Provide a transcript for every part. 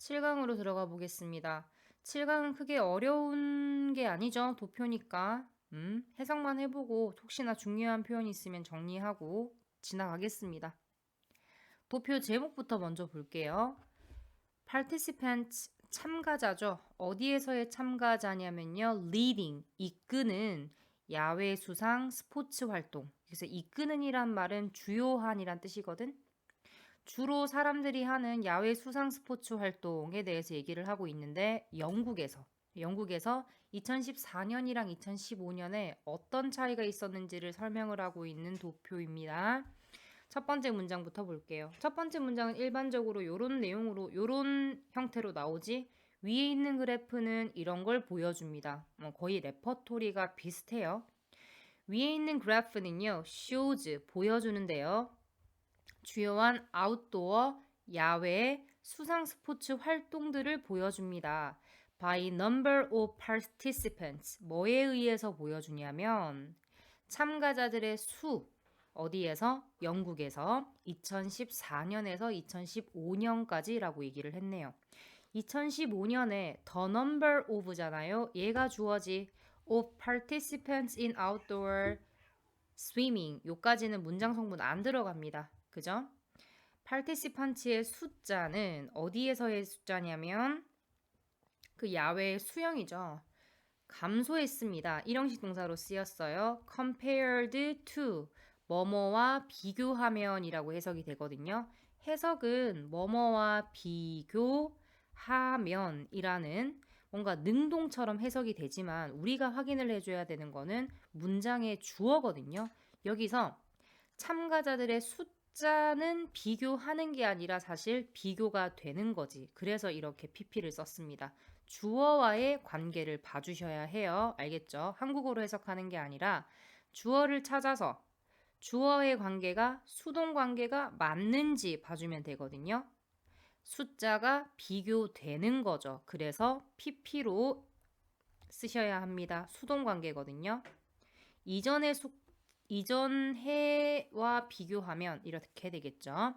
7강으로 들어가 보겠습니다. 7강은 크게 어려운 게 아니죠. 도표니까. 해석만 해보고 혹시나 중요한 표현이 있으면 정리하고 지나가겠습니다. 도표 제목부터 먼저 볼게요. Participants, 참가자죠. 어디에서의 참가자냐면요. Leading, 이끄는 야외 수상 스포츠 활동. 그래서 이끄는 이란 말은 주요한이란 뜻이거든. 주로 사람들이 하는 야외 수상 스포츠 활동에 대해서 얘기를 하고 있는데 영국에서 2014년이랑 2015년에 어떤 차이가 있었는지를 설명을 하고 있는 도표입니다. 첫 번째 문장부터 볼게요. 첫 번째 문장은 일반적으로 이런 내용으로 이런 형태로 나오지. 위에 있는 그래프는 이런 걸 보여줍니다. 거의 레퍼토리가 비슷해요. 위에 있는 그래프는요. shows 보여주는데요. 주요한 아웃도어, 야외, 수상 스포츠 활동들을 보여줍니다. By number of participants. 뭐에 의해서 보여주냐면 참가자들의 수, 어디에서? 영국에서 2014년에서 2015년까지라고 얘기를 했네요. 2015년에 the number of잖아요. 얘가 주어지 of participants in outdoor swimming. 요까지는 문장 성분 안 들어갑니다. 그죠? participant의 숫자는 어디에서의 숫자냐면 그 야외 수영이죠. 감소했습니다. 일형식 동사로 쓰였어요. compared to 뭐뭐와 비교하면이라고 해석이 되거든요. 해석은 뭐뭐와 비교하면이라는 뭔가 능동처럼 해석이 되지만 우리가 확인을 해줘야 되는 거는 문장의 주어거든요. 여기서 참가자들의 숫자는 비교하는 게 아니라 사실 비교가 되는 거지. 그래서 이렇게 PP를 썼습니다. 주어와의 관계를 봐주셔야 해요. 알겠죠? 한국어로 해석하는 게 아니라 주어를 찾아서 주어의 관계가 수동 관계가 맞는지 봐주면 되거든요. 숫자가 비교되는 거죠. 그래서 PP로 쓰셔야 합니다. 수동 관계거든요. 이전 해와 비교하면 이렇게 되겠죠.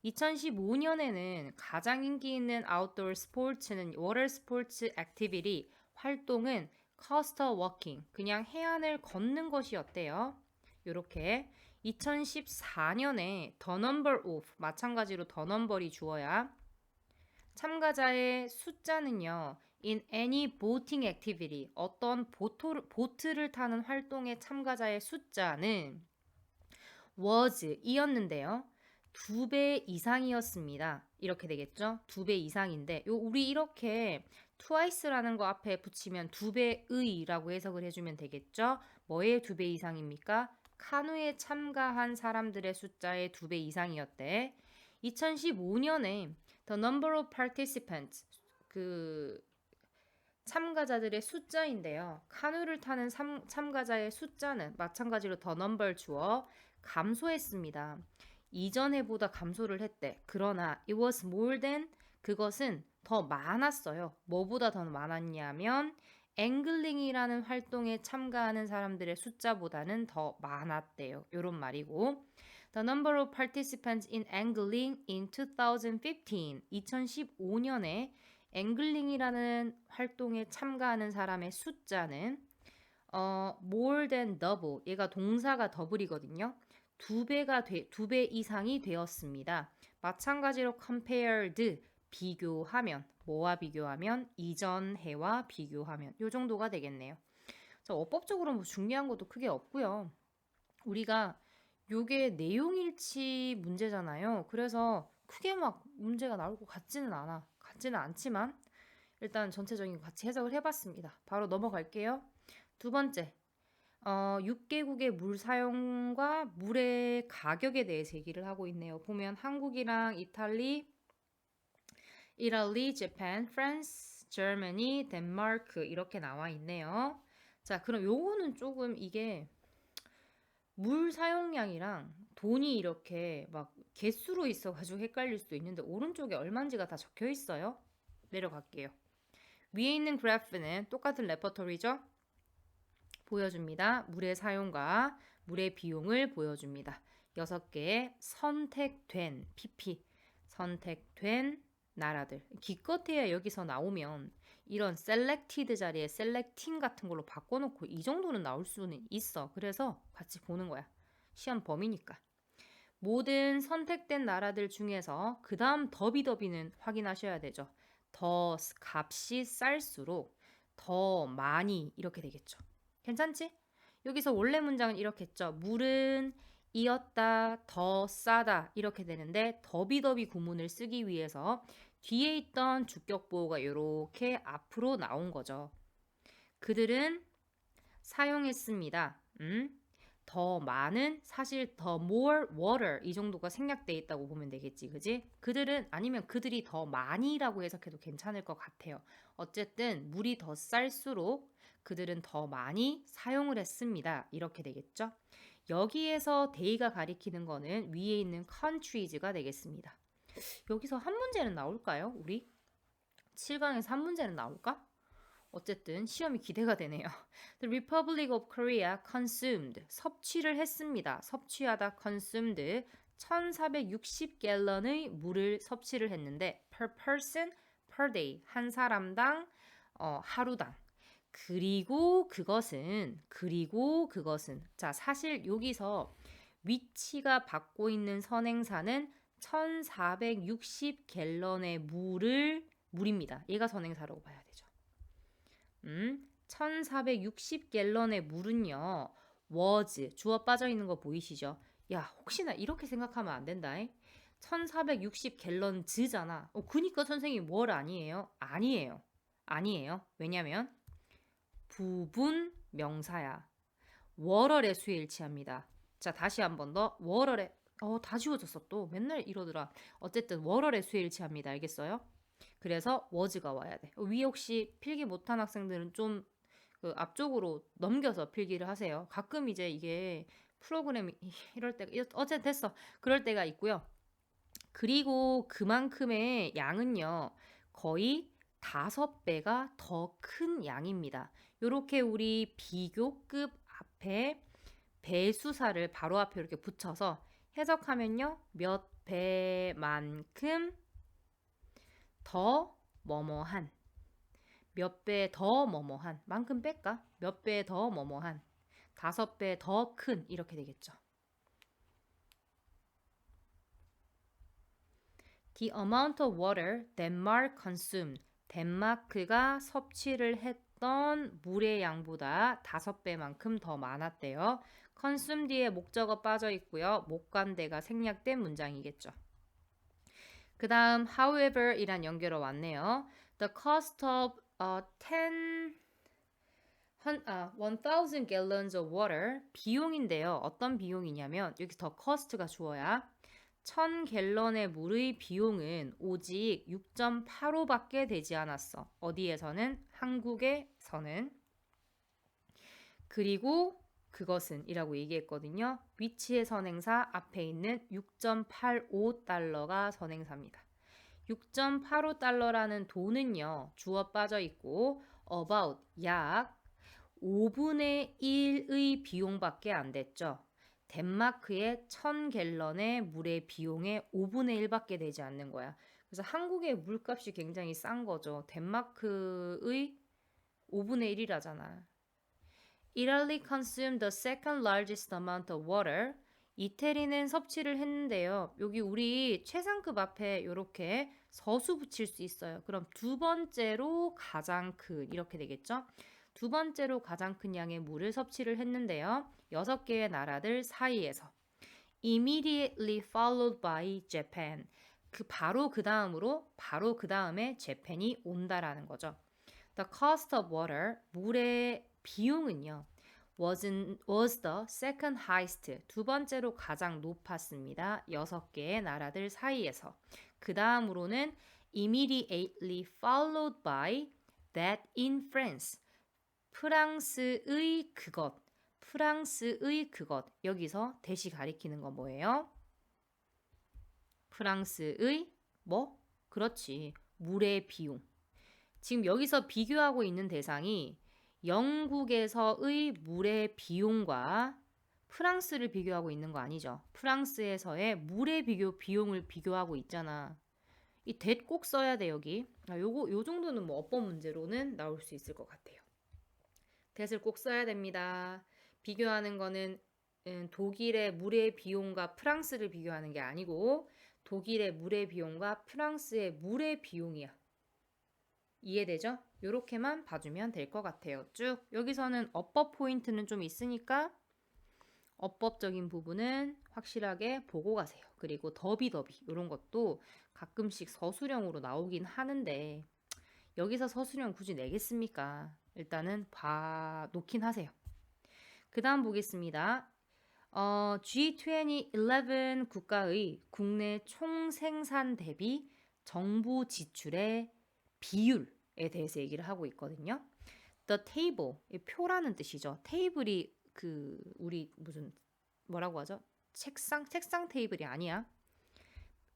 2015년에는 가장 인기 있는 아웃도어 스포츠는 워터 스포츠 액티비티 활동은 커스터 워킹 그냥 해안을 걷는 것이었대요. 이렇게 2014년에 더 넘버 오브 마찬가지로 더 넘버리 주어야 참가자의 숫자는요. In any boating activity 어떤 보트를 타는 활동의 참가자의 숫자는 was 이었는데요. 2배 이상이었습니다. 이렇게 되겠죠? 2배 이상인데 우리 이렇게 twice라는 거 앞에 붙이면 2배의라고 해석을 해주면 되겠죠? 뭐의 2배 이상입니까? 카누에 참가한 사람들의 숫자의 2배 이상이었대. 2015년에 the number of participants 그 참가자들의 숫자인데요. 카누를 타는 참가자의 숫자는 마찬가지로 the number 주어 감소했습니다. 이전 해보다 감소를 했대. 그러나 it was more than 그것은 더 많았어요. 뭐보다 더 많았냐면 앵글링이라는 활동에 참가하는 사람들의 숫자보다는 더 많았대요. 이런 말이고 The number of participants in angling in 2015 2015년에 앵글링이라는 활동에 참가하는 사람의 숫자는 more than double 얘가 동사가 더블이거든요. 2배 이상이 되었습니다. 마찬가지로 compared 비교하면 뭐와 비교하면 이전 해와 비교하면 요 정도가 되겠네요. 어법적으로 뭐 중요한 것도 크게 없고요. 우리가 요게 내용일치 문제잖아요. 그래서 크게 막 문제가 나올 것 같지는 않지만 일단 전체적인 거 같이 해석을 해봤습니다. 바로 넘어갈게요. 두 번째, 6개국의 물 사용과 물의 가격에 대해서 얘기를 하고 있네요. 보면 한국이랑 이탈리, 재팬, 프랑스, 저머니, 덴마크 이렇게 나와 있네요. 자, 그럼 요거는 조금 이게 물 사용량이랑 돈이 이렇게 막 개수로 있어가지고 헷갈릴 수도 있는데 오른쪽에 얼마인지가 다 적혀 있어요. 내려갈게요. 위에 있는 그래프는 똑같은 레퍼토리죠. 보여줍니다. 물의 사용과 물의 비용을 보여줍니다. 6개 선택된 PP 선택된 나라들. 기껏해야 여기서 나오면 이런 selected 자리에 selecting 같은 걸로 바꿔놓고 이 정도는 나올 수는 있어. 그래서 같이 보는 거야. 시험 범위니까. 모든 선택된 나라들 중에서 그 다음 더비더비는 확인하셔야 되죠. 더 값이 쌀수록 더 많이 이렇게 되겠죠. 괜찮지? 여기서 원래 문장은 이렇게 했죠. 물은 이었다, 더 싸다 이렇게 되는데 더비더비 구문을 쓰기 위해서 뒤에 있던 주격 보호가 이렇게 앞으로 나온 거죠. 그들은 사용했습니다. 더 많은 사실 더 more water 이 정도가 생략돼 있다고 보면 되겠지, 그지? 그들은 아니면 그들이 더 많이라고 해석해도 괜찮을 것 같아요. 어쨌든 물이 더 쌀수록 그들은 더 많이 사용을 했습니다. 이렇게 되겠죠? 여기에서 they가 가리키는 거는 위에 있는 countries가 되겠습니다. 여기서 한 문제는 나올까요? 우리 7강에서 한 문제는 나올까? 어쨌든 시험이 기대가 되네요. The Republic of Korea consumed 섭취를 했습니다. 섭취하다 consumed 1460갤런의 물을 섭취를 했는데 per person per day 한 사람당 하루당 그리고 그것은 자 사실 여기서 위치가 받고 있는 선행사는 1460갤런의 물입니다. 얘가 선행사라고 봐야 되죠. 1460갤런의 물은요. was 주어 빠져 있는 거 보이시죠? 야, 혹시나 이렇게 생각하면 안 된다. 1460갤런 즈잖아. 그니까 선생님 월 아니에요? 아니에요. 왜냐면 부분 명사야. 월월의 수에 일치합니다. 자, 다시 한 번 더. 월월의 다 지워졌어 또. 맨날 이러더라. 어쨌든 월월의 수에 일치합니다. 알겠어요? 그래서 was가 와야 돼. 위에 혹시 필기 못한 학생들은 좀 그 앞쪽으로 넘겨서 필기를 하세요. 가끔 이제 이게 프로그램이 이럴 때가 어쨌든 됐어. 그럴 때가 있고요. 그리고 그만큼의 양은요. 거의 5배가 더 큰 양입니다. 요렇게 우리 비교급 앞에 배수사를 바로 앞에 이렇게 붙여서 해석하면요. 몇 배만큼 더 뭐뭐한 몇 배 더 뭐뭐한 만큼 뺄까? 몇 배 더 뭐뭐한 5배 더 큰 이렇게 되겠죠. The amount of water Denmark consumed 덴마크가 섭취를 했던 물의 양보다 5배만큼 더 많았대요. consume 뒤에 목적어 빠져 있고요. 목관대가 생략된 문장이겠죠. 그 다음 however 이란 연결어 왔네요. The cost of 1000 gallons of water 비용인데요. 어떤 비용이냐면 여기 더 cost가 주어야 1000갤런의 물의 비용은 오직 6.85밖에 되지 않았어. 어디에서는? 한국에서는. 그리고 그것은 이라고 얘기했거든요. 위치의 선행사 앞에 있는 6.85달러가 선행사입니다. 6.85달러라는 돈은요. 주어 빠져 있고 about 약 5분의 1의 비용밖에 안 됐죠. 덴마크의 1000갤런의 물의 비용의 5분의 1밖에 되지 않는 거야. 그래서 한국의 물값이 굉장히 싼 거죠. 덴마크의 5분의 1이라잖아. Italy consumed the second largest amount of water. 이태리는 섭취를 했는데요. 여기 우리 최상급 앞에 이렇게 서수 붙일 수 있어요. 그럼 두 번째로 가장 큰 이렇게 되겠죠? 두 번째로 가장 큰 양의 물을 섭취를 했는데요. 6개의 나라들 사이에서 immediately followed by Japan. 바로 그 다음에 재팬이 온다라는 거죠. The cost of water, 물의 비용은요. was the second highest. 두 번째로 가장 높았습니다. 6개의 나라들 사이에서. 그 다음으로는 immediately followed by that in France. 프랑스의 그것. 여기서 대시 가리키는 거 뭐예요? 프랑스의 뭐? 그렇지. 물의 비용. 지금 여기서 비교하고 있는 대상이 영국에서의 물의 비용과 프랑스를 비교하고 있는 거 아니죠. 프랑스에서의 물의 비용을 비교하고 있잖아. 이 that 꼭 써야 돼 여기. 요 정도는 뭐 어법 문제로는 나올 수 있을 것 같아요. that을 꼭 써야 됩니다. 비교하는 거는 독일의 물의 비용과 프랑스를 비교하는 게 아니고 독일의 물의 비용과 프랑스의 물의 비용이야. 이해되죠? 요렇게만 봐주면 될 것 같아요. 쭉 여기서는 어법 포인트는 좀 있으니까 어법적인 부분은 확실하게 보고 가세요. 그리고 더비더비 이런 것도 가끔씩 서술형으로 나오긴 하는데 여기서 서술형 굳이 내겠습니까? 일단은 놓긴 하세요. 그 다음 보겠습니다. G20 11 국가의 국내 총생산 대비 정부 지출의 비율에 대해서 얘기를 하고 있거든요. The table, 표라는 뜻이죠. 테이블이 우리 무슨 뭐라고 하죠? 책상 테이블이 아니야.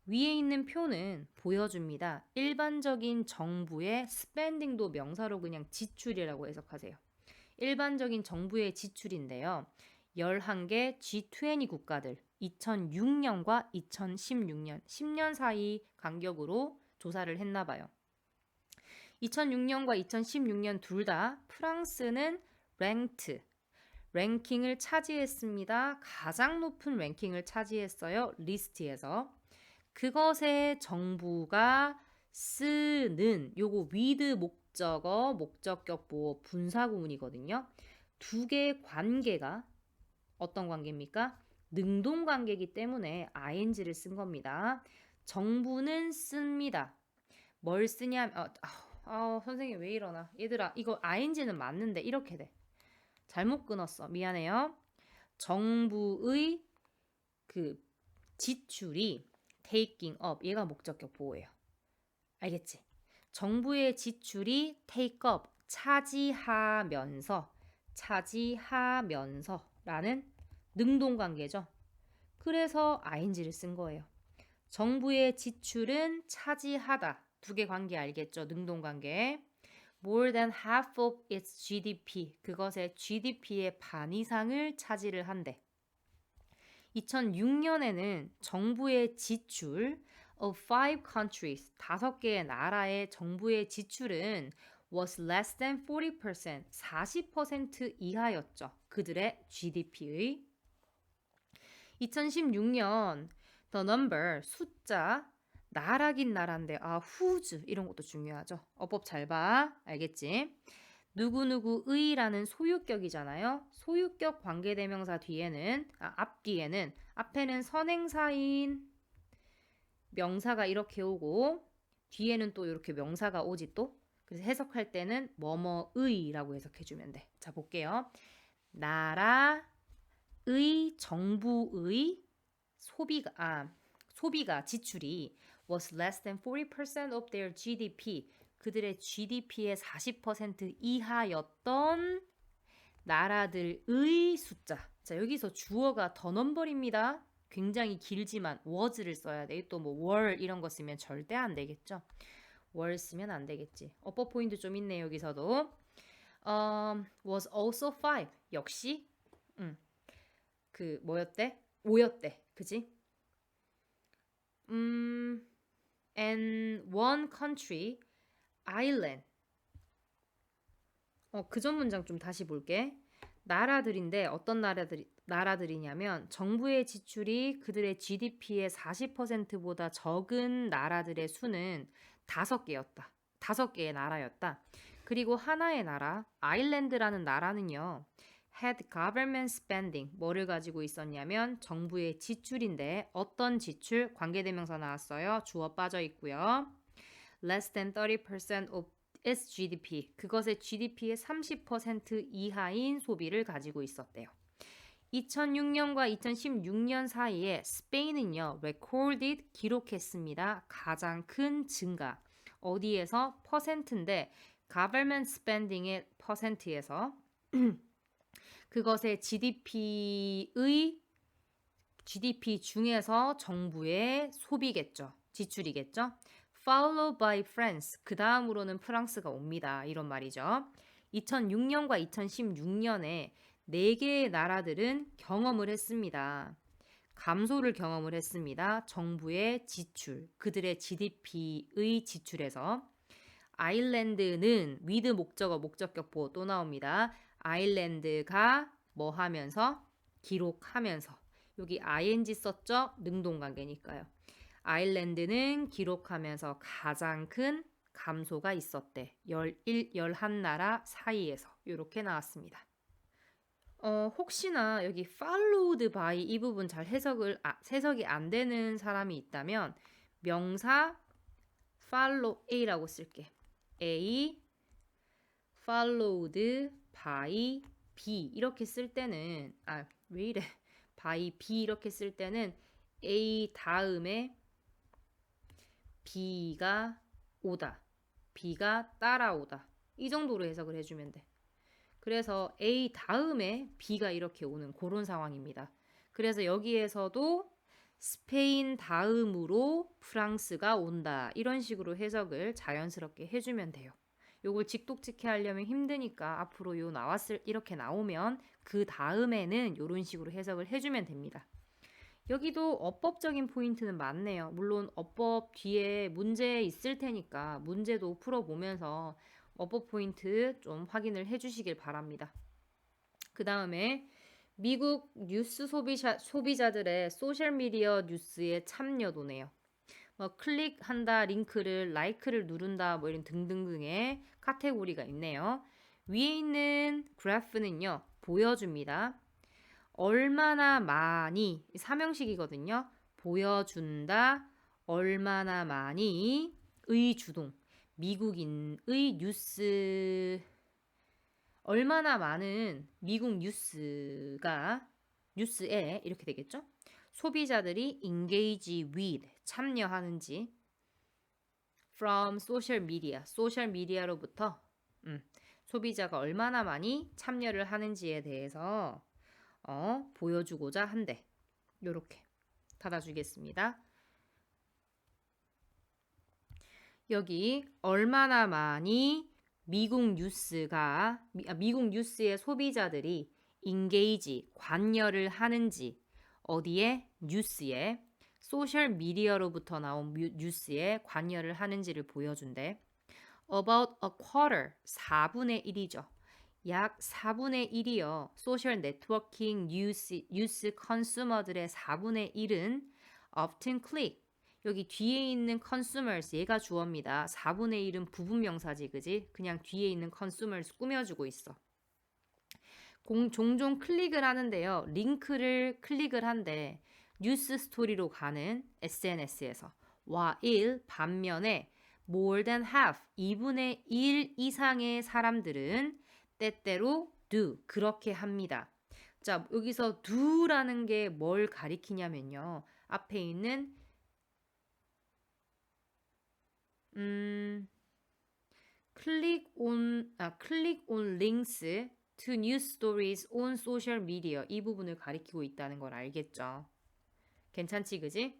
위에 있는 표는 보여줍니다. 일반적인 정부의 spending도 명사로 그냥 지출이라고 해석하세요. 일반적인 정부의 지출인데요. 11개 G20 국가들 2006년과 2016년 10년 사이 간격으로 조사를 했나 봐요. 2006년과 2016년 둘 다 프랑스는 랭킹을 차지했습니다. 가장 높은 랭킹을 차지했어요. 리스트에서. 그것에 정부가 쓰는 요거 with 목적어, 목적격 보호, 분사구문이거든요. 두 개의 관계가 어떤 관계입니까? 능동관계이기 때문에 ing를 쓴 겁니다. 정부는 씁니다. 뭘 쓰냐면 선생님 왜 이러나? 얘들아 이거 ing는 맞는데 이렇게 돼. 잘못 끊었어. 미안해요. 정부의 지출이 taking up 얘가 목적격 보호예요. 알겠지? 정부의 지출이 take up 차지하면서라는 능동관계죠. 그래서 ing를 쓴 거예요. 정부의 지출은 차지하다. 두 개 관계 알겠죠? 능동관계. More than half of its GDP. 그것의 GDP의 반 이상을 차지를 한대. 2006년에는 정부의 지출 of 5 countries, 5개의 나라의 정부의 지출은 was less than 40%, 40% 이하였죠. 그들의 GDP의. 2016년 the number, 숫자, 나라긴 나라인데 whose 이런 것도 중요하죠. 어법 잘 봐. 알겠지? 누구누구의라는 소유격이잖아요. 소유격 관계대명사 뒤에는 앞에는 선행사인 명사가 이렇게 오고 뒤에는 또 이렇게 명사가 오지 또. 그래서 해석할 때는 뭐뭐의라고 해석해주면 돼. 자 볼게요. 나라의 정부의 소비가 지출이 was less than 40% of their GDP. 그들의 GDP의 40% 이하였던 나라들의 숫자. 자, 여기서 주어가 더 넘버입니다. 굉장히 길지만 was를 써야 돼. 또 뭐 were 이런 거 쓰면 절대 안 되겠죠. were 쓰면 안 되겠지. 어법 포인트 좀 있네 여기서도. was also 5. 역시 뭐였대? 5였대. 그지? and one country island. 그 전 문장 좀 다시 볼게. 나라들인데 어떤 나라들이냐면 정부의 지출이 그들의 GDP의 40%보다 적은 나라들의 수는 5개였다. 5개의 나라였다. 그리고 하나의 나라, 아일랜드라는 나라는요. had government spending, 뭐를 가지고 있었냐면 정부의 지출인데 어떤 지출? 관계대명사 나왔어요. 주어 빠져 있고요. less than 30% of its GDP, 그것의 GDP의 30% 이하인 소비를 가지고 있었대요. 2006년과 2016년 사이에 스페인은요, recorded, 기록했습니다. 가장 큰 증가. 어디에서? 퍼센트인데 government spending의 퍼센트에서 그것의 GDP 중에서 정부의 소비겠죠. 지출이겠죠. Followed by France. 그 다음으로는 프랑스가 옵니다. 이런 말이죠. 2006년과 2016년에 4개의 나라들은 경험을 했습니다. 감소를 경험을 했습니다. 정부의 지출, 그들의 GDP의 지출에서. 아일랜드는 with 목적어 목적격 보호 또 나옵니다. 아일랜드가 뭐 하면서? 기록하면서. 여기 ing 썼죠? 능동관계니까요. 아일랜드는 기록하면서 가장 큰 감소가 있었대. 11나라 사이에서. 이렇게 나왔습니다. 혹시나 여기 followed by 이 부분 잘 해석이 안 되는 사람이 있다면 명사 follow A라고 쓸게. A followed by B 이렇게 쓸 때는 왜 이래? by B 이렇게 쓸 때는 A 다음에 B가 오다. B가 따라오다. 이 정도로 해석을 해주면 돼. 그래서 A 다음에 B가 이렇게 오는 그런 상황입니다. 그래서 여기에서도 스페인 다음으로 프랑스가 온다. 이런 식으로 해석을 자연스럽게 해주면 돼요. 요걸 직독직해 하려면 힘드니까 앞으로 이렇게 나오면 그 다음에는 이런 식으로 해석을 해주면 됩니다. 여기도 어법적인 포인트는 많네요. 물론 어법 뒤에 문제 있을 테니까 문제도 풀어보면서 어법 포인트 좀 확인을 해주시길 바랍니다. 그 다음에 미국 뉴스 소비자들의 소셜미디어 뉴스에 참여도네요. 뭐 클릭한다, 링크를, 라이크를 누른다, 뭐 이런 등등등의 카테고리가 있네요. 위에 있는 그래프는요, 보여줍니다. 얼마나 많이, 삼형식이거든요. 보여준다, 얼마나 많이, 의 주동. 미국인의 뉴스, 얼마나 많은 미국 뉴스에 이렇게 되겠죠? 소비자들이 engage with, 참여하는지 from social media, 소셜미디어로부터 소비자가 얼마나 많이 참여를 하는지에 대해서 보여주고자 한대. 요렇게 닫아주겠습니다. 여기 얼마나 많이 미국 뉴스의 소비자들이 engage, 관여를 하는지 어디에? 뉴스에, 소셜 미디어로부터 나온 뉴스에 관여를 하는지를 보여준대. About a quarter, 4분의 1이죠. 약 4분의 1이요. 소셜 네트워킹 뉴스 컨슈머들의 4분의 1은 often click. 여기 뒤에 있는 consumers, 얘가 주어입니다. 4분의 1은 부분명사지, 그지? 그냥 뒤에 있는 consumers 꾸며주고 있어. 종종 클릭을 하는데요. 링크를 클릭을 한데 뉴스 스토리로 가는 SNS에서 while 반면에 more than half, 2분의 1 이상의 사람들은 때때로 do, 그렇게 합니다. 자, 여기서 do라는 게 뭘 가리키냐면요. 앞에 있는 click on links to news stories on social media 이 부분을 가리키고 있다는 걸 알겠죠. 괜찮지, 그지?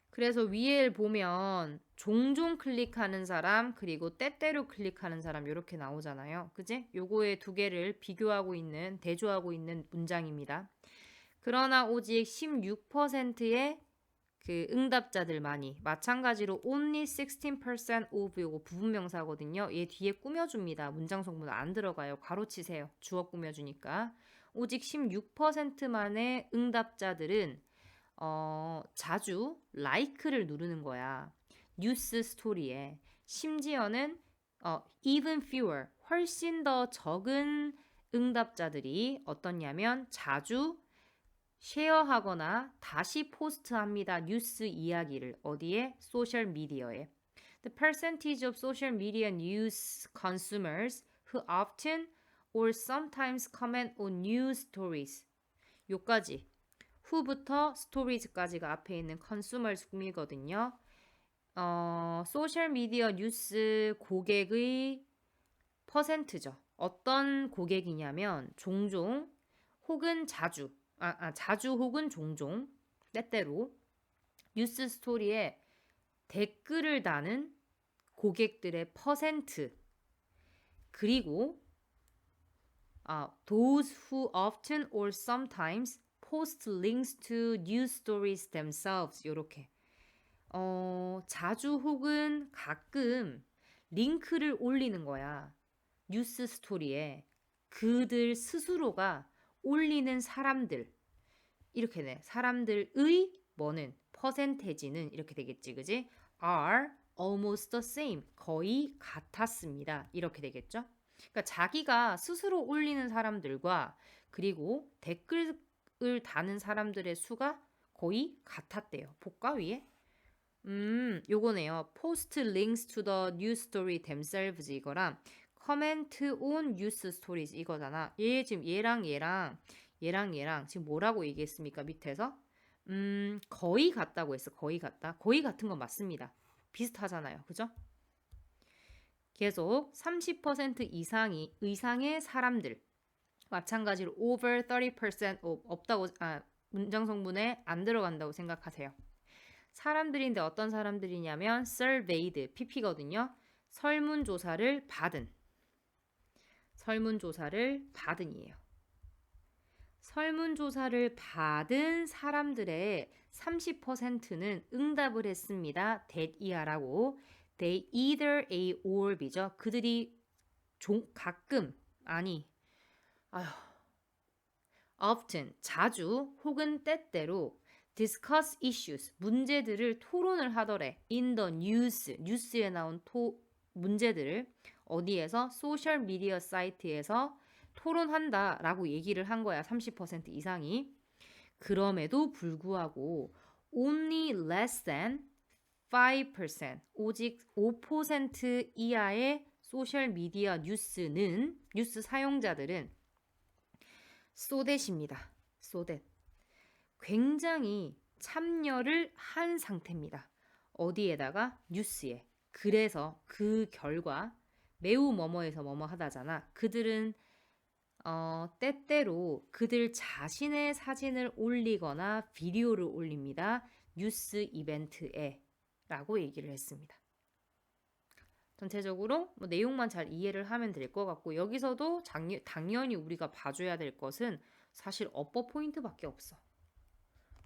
그래서 위에 보면 종종 클릭하는 사람 그리고 때때로 클릭하는 사람 이렇게 나오잖아요. 그지? 요거의 두 개를 비교하고 있는, 대조하고 있는 문장입니다. 그러나 오직 16%의 그 응답자들만이, 마찬가지로 only 16% of 요거 부분명사거든요. 얘 뒤에 꾸며줍니다. 문장 성분 안 들어가요. 가로치세요. 주어 꾸며주니까. 오직 16%만의 응답자들은 자주 라이크를 누르는 거야. 뉴스 스토리에. 심지어는 even fewer, 훨씬 더 적은 응답자들이 어떻냐면 자주 쉐어하거나 다시 포스트합니다. 뉴스 이야기를. 어디에? 소셜 미디어에. The percentage of social media news consumers who often or sometimes comment on news stories. 요까지. who부터 stories까지가 앞에 있는 consumers 꿈이거든요. 소셜 미디어 뉴스 고객의 퍼센트죠. 어떤 고객이냐면 종종 혹은 자주. 자주 혹은 종종, 때때로 뉴스 스토리에 댓글을 다는 고객들의 퍼센트, 그리고 those who often or sometimes post links to news stories themselves. 요렇게. 자주 혹은 가끔 링크를 올리는 거야. 뉴스 스토리에. 그들 스스로가 올리는 사람들. 이렇게 돼. 사람들의 뭐는 퍼센테지는 이렇게 되겠지. 그지? are almost the same. 거의 같았습니다. 이렇게 되겠죠? 그러니까 자기가 스스로 올리는 사람들과 그리고 댓글을 다는 사람들의 수가 거의 같았대요. 볼까 위에? 요거네요. Post links to the news story themselves 이거랑 comment on news stories 이거잖아. 얘 지금 얘랑 지금 뭐라고 얘기했습니까? 밑에서 거의 같다고 했어. 거의 같다. 거의 같은 건 맞습니다. 비슷하잖아요. 그죠? 계속 30% 이상의 사람들 마찬가지로 over 30% 없다고 문장 성분에 안 들어간다고 생각하세요. 사람들인데 어떤 사람들이냐면 surveyed, PP거든요. 설문조사를 받은이에요. 설문조사를 받은 사람들의 30%는 응답을 했습니다. that 이하라고. They either A or B죠. 그들이 가끔 often 자주 혹은 때때로 discuss issues 문제들을 토론을 하더래. in the 뉴스에 나온 문제들을 어디에서 소셜 미디어 사이트에서 토론한다라고 얘기를 한 거야. 30% 이상이. 그럼에도 불구하고 only less than 5% 오직 5% 이하의 소셜 미디어 뉴스 사용자들은 소댓입니다. 소댓. 굉장히 참여를 한 상태입니다. 어디에다가? 뉴스에. 그래서 그 결과 매우 뭐뭐해서 뭐뭐 하다잖아. 그들은 때때로 그들 자신의 사진을 올리거나 비디오를 올립니다. 뉴스 이벤트에 라고 얘기를 했습니다. 전체적으로 뭐 내용만 잘 이해를 하면 될 것 같고 여기서도 당연히 우리가 봐줘야 될 것은 사실 어법 포인트밖에 없어.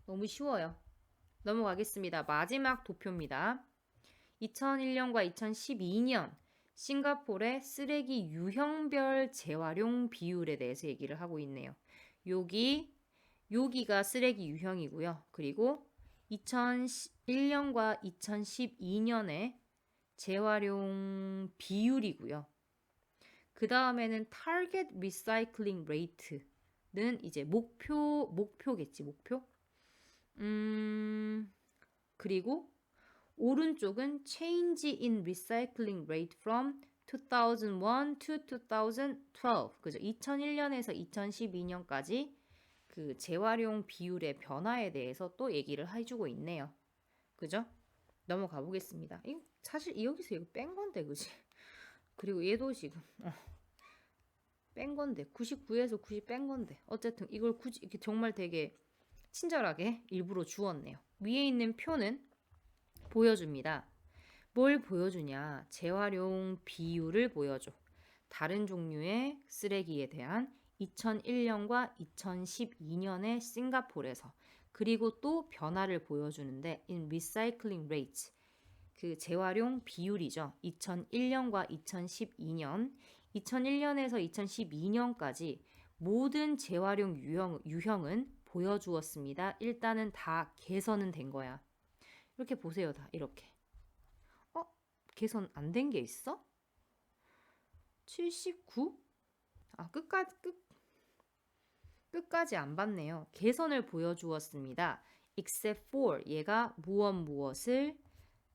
너무 쉬워요. 넘어가겠습니다. 마지막 도표입니다. 2001년과 2012년 싱가포르의 쓰레기 유형별 재활용 비율에 대해서 얘기를 하고 있네요. 여기가 쓰레기 유형이고요. 그리고 2001년과 2012년의 재활용 비율이고요. 그 다음에는 target recycling rate는 이제 목표겠지, 목표. 그리고 오른쪽은 change in recycling rate from 2001 to 2012. 그죠? 2001년에서 2012년까지 그 재활용 비율의 변화에 대해서 또 얘기를 해주고 있네요. 그죠? 넘어가 보겠습니다. 이거 사실 여기서 이거 뺀 건데, 그지? 그리고 얘도 지금 뺀 건데 99에서 90 뺀 건데 어쨌든 이걸 굳이 이렇게 정말 되게 친절하게 일부러 주었네요. 위에 있는 표는 보여줍니다. 뭘 보여주냐? 재활용 비율을 보여줘. 다른 종류의 쓰레기에 대한 2001년과 2012년의 싱가포르에서 그리고 또 변화를 보여주는데 in recycling rate 그 재활용 비율이죠. 2001년과 2012년 2001년에서 2012년까지 모든 재활용 유형은 보여주었습니다. 일단은 다 개선은 된 거야. 이렇게 보세요. 다 이렇게. 개선 안 된 게 있어? 79? 끝까지 안 봤네요. 개선을 보여주었습니다. except for 얘가 무엇을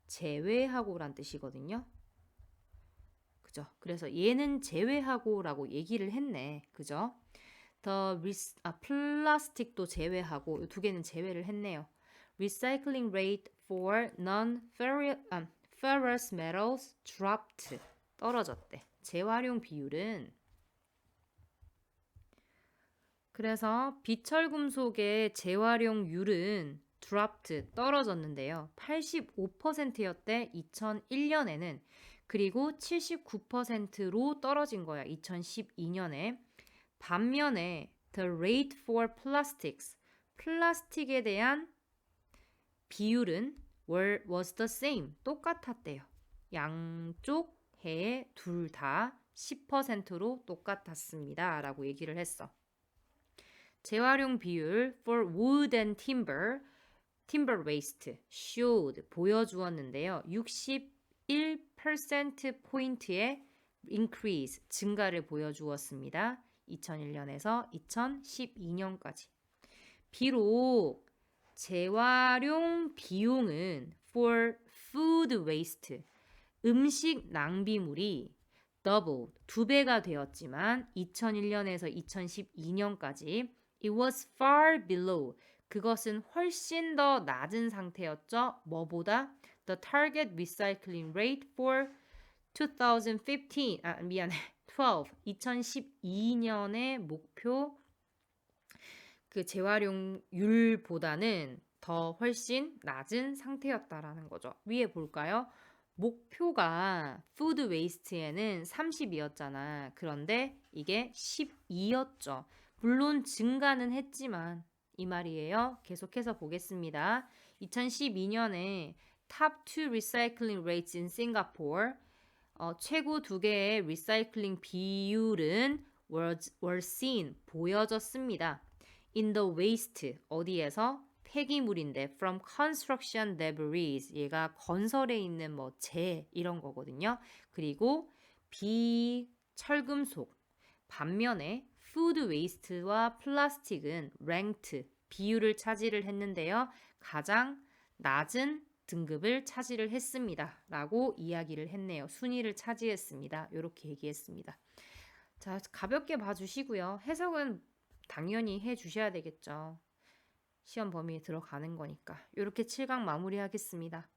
제외하고란 뜻이거든요. 그죠? 그래서 얘는 제외하고라고 얘기를 했네. 그죠? 플라스틱도 제외하고 이 두 개는 제외를 했네요. Recycling rate for non-ferrous metals dropped. 떨어졌대. 재활용 비율은 그래서 비철금속의 재활용률은 dropped 떨어졌는데요. 85%였대 2001년에는. 그리고 79%로 떨어진 거야. 2012년에. 반면에 the rate for plastics 플라스틱에 대한 비율은 was the same. 똑같았대요. 양쪽 해에 둘 다 10%로 똑같았습니다. 라고 얘기를 했어. 재활용 비율 for wood and timber waste showed 보여주었는데요. 61%포인트의 increase 증가를 보여주었습니다. 2001년에서 2012년까지. 비록 재활용 비용은 for food waste 음식 낭비물이 double, 2배가 되었지만 2001년에서 2012년까지 it was far below, 그것은 훨씬 더 낮은 상태였죠. 뭐보다? The target recycling rate for 2015, 2012년의 목표 그 재활용률보다는 더 훨씬 낮은 상태였다라는 거죠. 위에 볼까요? 목표가 푸드 웨이스트에는 30이었잖아. 그런데 이게 12였죠. 물론 증가는 했지만 이 말이에요. 계속해서 보겠습니다. 2012년에 top 2 recycling rates in Singapore 최고 2개의 리사이클링 비율은 were seen, 보여졌습니다. in the waste, 어디에서? 폐기물인데 from construction debris, 얘가 건설에 있는 뭐 재 이런 거거든요. 그리고 비철금속, 반면에 food waste와 플라스틱은 ranked, 비율을 차지를 했는데요. 가장 낮은 등급을 차지를 했습니다. 라고 이야기를 했네요. 순위를 차지했습니다. 이렇게 얘기했습니다. 자, 가볍게 봐주시고요. 해석은 당연히 해주셔야 되겠죠. 시험 범위에 들어가는 거니까. 이렇게 7강 마무리하겠습니다.